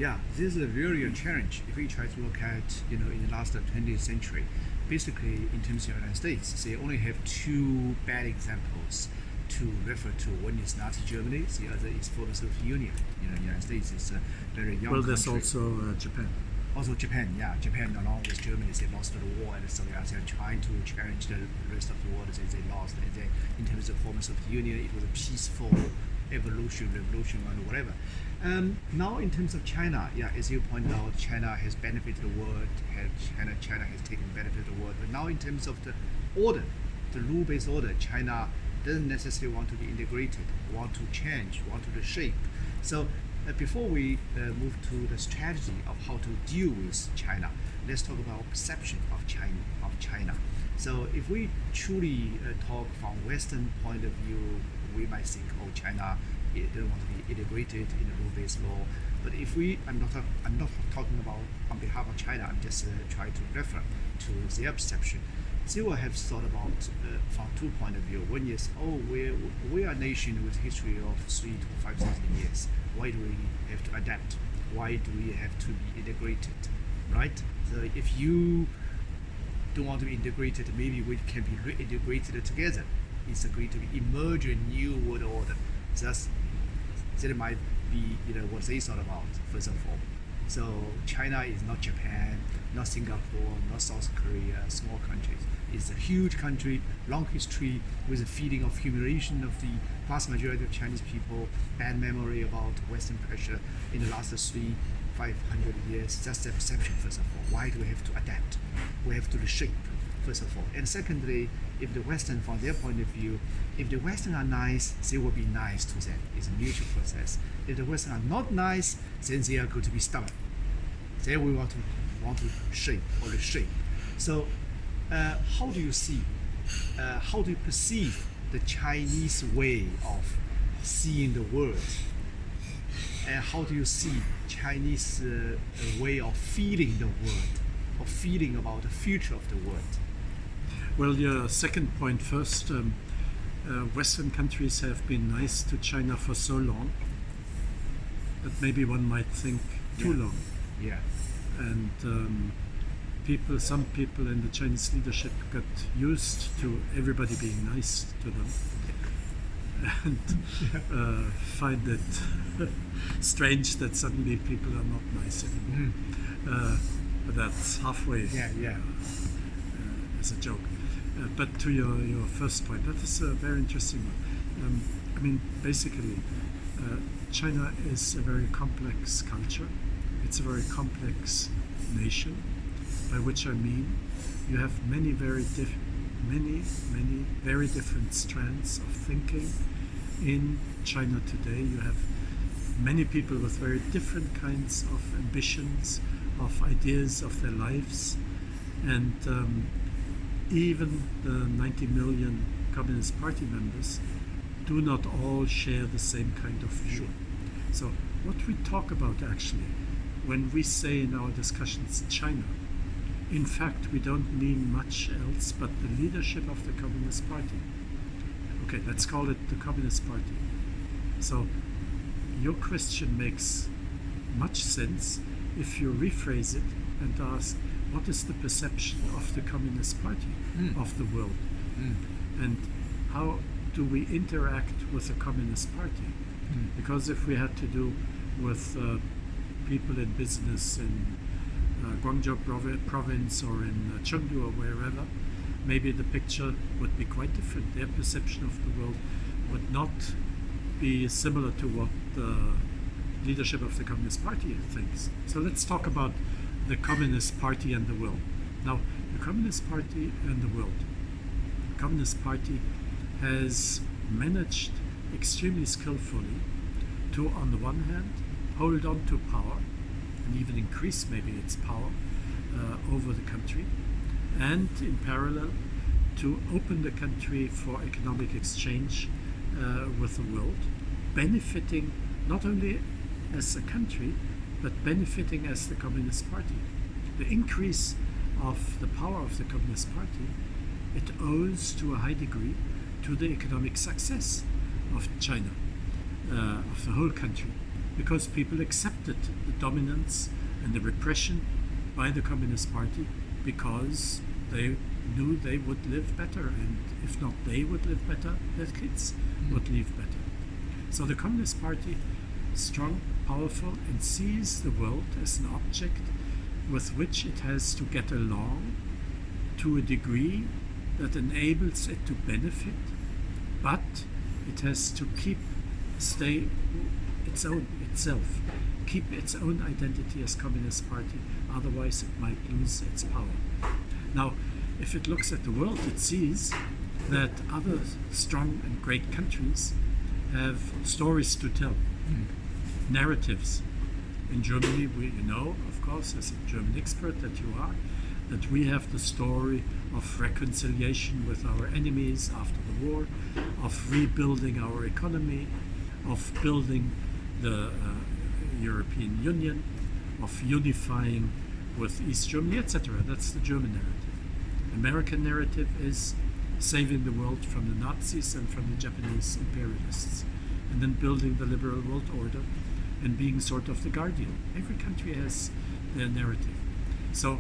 Yeah, this is really a challenge. If we try to look at, in the last 20th century, basically in terms of the United States, they only have two bad examples to refer to. One is Nazi Germany, the other is former Soviet Union. The United States is a very young Well, country. there's also Japan. Also Japan, yeah. Japan, along with Germany, they lost the war, and so they are trying to challenge the rest of the world. They lost. And they, in terms of former Soviet Union, it was a peaceful revolution, and whatever. Now, in terms of China, yeah, as you pointed out, China has benefited the world. China has taken benefit of the world. But now, in terms of the order, the rule-based order, China doesn't necessarily want to be integrated, want to change, want to reshape. So before we move to the strategy of how to deal with China, let's talk about perception of China. So if we truly talk from Western point of view, we might think, oh, China doesn't want to be integrated in the rule-based law. But if I'm not talking about on behalf of China. I'm just trying to refer to their perception. They will have thought about from two point of view. One is, we are a nation with a history of 3,000 to 5,000 years. Why do we have to adapt? Why do we have to be integrated, right? So if you don't want to be integrated, maybe we can be reintegrated together. It's going to emerge a new world order. That might be what they thought about, first of all. So China is not Japan, not Singapore, not South Korea, small countries. It's a huge country, long history, with a feeling of humiliation of the vast majority of Chinese people, bad memory about Western pressure in the last 500 years. That's their perception, first of all. Why do we have to adapt? We have to reshape, first of all. And secondly, if the Western, from their point of view, if the Western are nice, they will be nice to them. It's a mutual process. If the Western are not nice, then they are going to be stubborn. They will want to shape or reshape. So how do you see, how do you perceive the Chinese way of seeing the world? And how do you see Chinese way of feeling the world, or feeling about the future of the world? Well, your second point first. Western countries have been nice to China for so long that maybe one might think too long. Yeah. And some people in the Chinese leadership got used to everybody being nice to them, and find it strange that suddenly people are not nice anymore. But that's halfway as a joke. But to your first point, that is a very interesting one. Basically, China is a very complex culture. It's a very complex nation, by which I mean you have many very different strands of thinking in China today. You have many people with very different kinds of ambitions, of ideas of their lives, and even the 90 million Communist Party members do not all share the same kind of view. So what we talk about actually, when we say in our discussions China, in fact we don't mean much else but the leadership of the Communist Party. Okay, let's call it the Communist Party. So your question makes much sense if you rephrase it and ask, what is the perception of the Communist Party of the world? And how do we interact with the Communist Party? Because if we had to do with people in business in Guangzhou province or in Chengdu or wherever, maybe the picture would be quite different. Their perception of the world would not be similar to what the leadership of the Communist Party thinks. So let's talk about the Communist Party and the world. Now, the Communist Party and the world. The Communist Party has managed extremely skillfully to, on the one hand, hold on to power and even increase maybe its power over the country, and in parallel to open the country for economic exchange with the world, benefiting not only as a country but benefiting as the Communist Party. The increase of the power of the Communist Party, it owes to a high degree to the economic success of China, of the whole country. because people accepted the dominance and the repression by the Communist Party because they knew they would live better, and if not they would live better, their kids would live better. So the Communist Party, strong, powerful, and sees the world as an object with which it has to get along to a degree that enables it to benefit, but it has to stay itself, keep its own identity as Communist Party, otherwise it might lose its power. Now, if it looks at the world, it sees that other strong and great countries have stories to tell, narratives. In Germany, you know, of course, as a German expert that you are, that we have the story of reconciliation with our enemies after the war, of rebuilding our economy, of building the European Union, of unifying with East Germany, etc. That's the German narrative. American narrative is saving the world from the Nazis and from the Japanese imperialists, and then building the liberal world order and being sort of the guardian. Every country has their narrative. So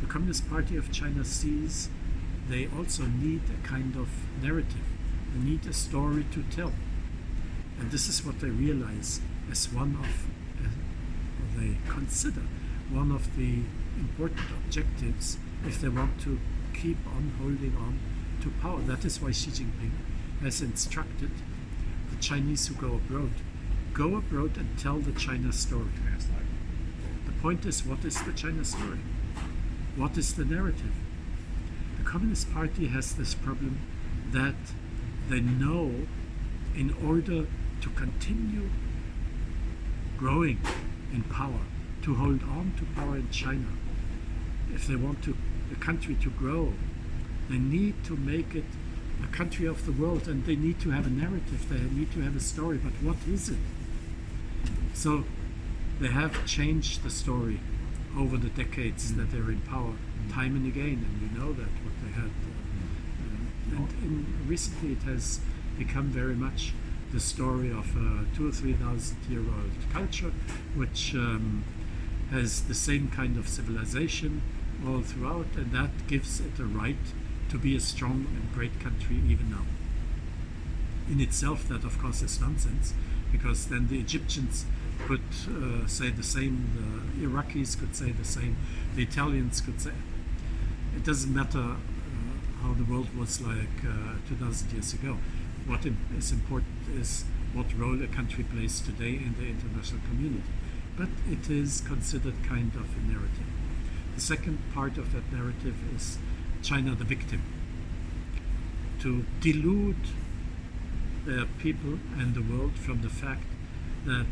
the Communist Party of China sees they also need a kind of narrative. They need a story to tell. And this is what they realize as they consider one of the important objectives if they want to keep on holding on to power. That is why Xi Jinping has instructed the Chinese who go abroad and tell the China story. The point is, what is the China story? What is the narrative? The Communist Party has this problem that they know in order to continue growing in power, to hold on to power in China, if they want the country to grow, they need to make it a country of the world, and they need to have a narrative, they need to have a story, but what is it? So they have changed the story over the decades that they're in power, time and again, and you know that what they had. Recently it has become very much the story of a 2,000 or 3,000 year old culture, which has the same kind of civilization all throughout, and that gives it a right to be a strong and great country even now. In itself, that of course is nonsense, because then the Egyptians could say the same, the Iraqis could say the same, the Italians could say. It doesn't matter how the world was like 2,000 years ago. What is important is what role a country plays today in the international community. But it is considered kind of a narrative. The second part of that narrative is China the victim. To delude the people and the world from the fact that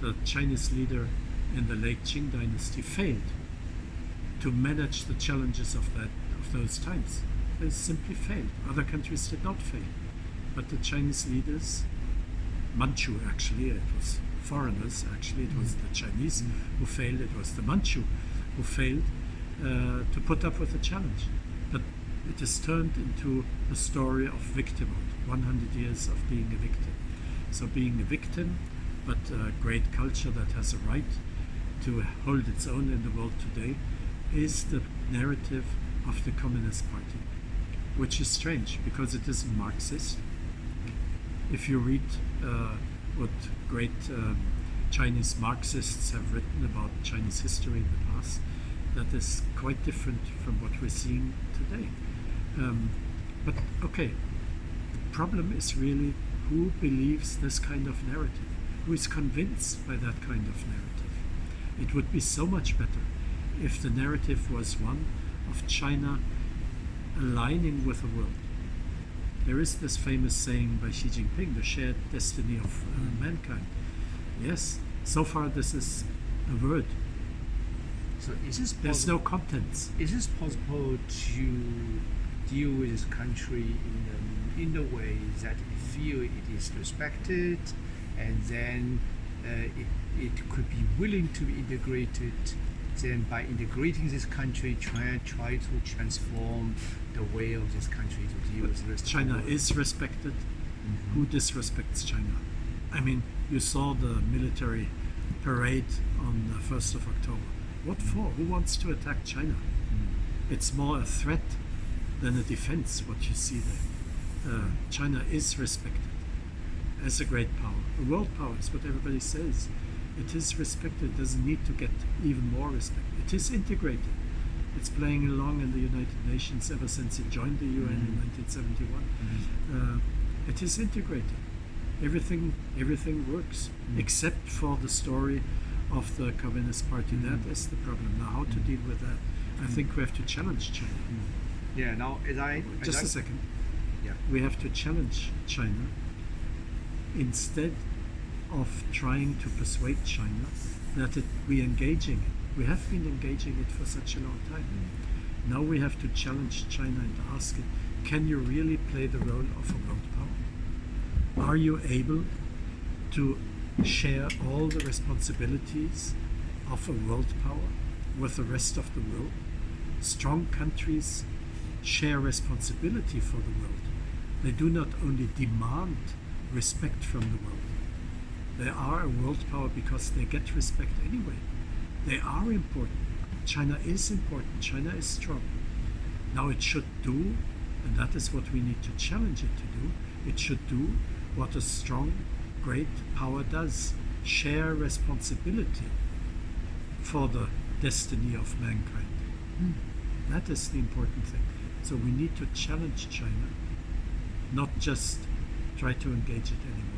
the Chinese leader in the late Qing dynasty failed to manage the challenges of those times. They simply failed. Other countries did not fail. But the Chinese leaders, Manchu actually, it was foreigners actually, it was the Chinese who failed, it was the Manchu who failed to put up with the challenge. But it has turned into a story of victimhood, 100 years of being a victim. So being a victim, but a great culture that has a right to hold its own in the world today, is the narrative of the Communist Party, which is strange because it isn't Marxist. If you read what great Chinese Marxists have written about Chinese history in the past, that is quite different from what we're seeing today. But okay, the problem is really who believes this kind of narrative, who is convinced by that kind of narrative. It would be so much better if the narrative was one of China aligning with the world. There is this famous saying by Xi Jinping, the shared destiny of mankind. Yes, so far this is a word. So is this There's no contents. Is it possible to deal with this country in the way that it feel it is respected, and then it could be willing to be integrated? Then by integrating this country, try to transform the way of this country to deal with the rest China of the world. is respected. Who disrespects China? I mean, you saw the military parade on the 1st of October. What for? Who wants to attack China? It's more a threat than a defense, what you see there. China is respected as a great power. A world power is what everybody says. It is respected, it doesn't need to get even more respect. It is integrated. It's playing along in the United Nations ever since it joined the UN in 1971. It is integrated. Everything works, except for the story of the Communist Party. That is the problem. Now, how to deal with that? I think we have to challenge China. Yeah. Now, Just a second. Yeah. We have to challenge China instead of trying to persuade China that we engaging it. We have been engaging it for such a long time. Now we have to challenge China and ask it, can you really play the role of a world power? Are you able to share all the responsibilities of a world power with the rest of the world? Strong countries share responsibility for the world. They do not only demand respect from the world. They are a world power because they get respect anyway. They are important. China is important. China is strong. Now it should do, and that is what we need to challenge it to do, it should do what a strong, great power does. Share responsibility for the destiny of mankind. That is the important thing. So we need to challenge China, not just try to engage it anymore.